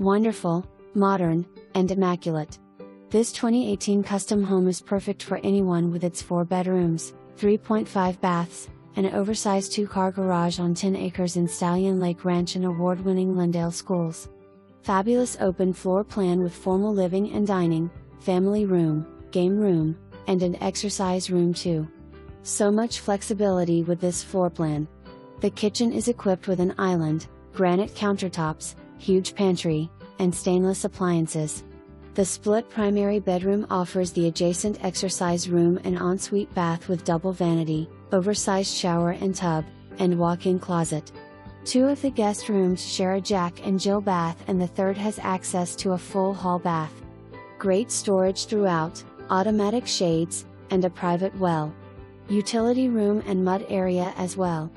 Wonderful, modern, and immaculate. This 2018 custom home is perfect for anyone with its 4 bedrooms, 3.5 baths, an oversized 2-car garage on 10 acres in Stallion Lake Ranch and award-winning Lindale schools. Fabulous open floor plan with formal living and dining, family room, game room, and an exercise room too. So much flexibility with this floor plan. The kitchen is equipped with an island, granite countertops, huge pantry, and stainless appliances. The split primary bedroom offers the adjacent exercise room and ensuite bath with double vanity, oversized shower and tub, and walk-in closet. 2 of the guest rooms share a Jack and Jill bath, and the third has access to a full hall bath. Great storage throughout, automatic shades, and a private well. Utility room and mud area as well.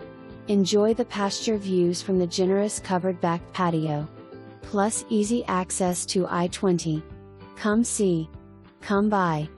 Enjoy the pasture views from the generous covered back patio. Plus easy access to I-20. Come see. Come buy.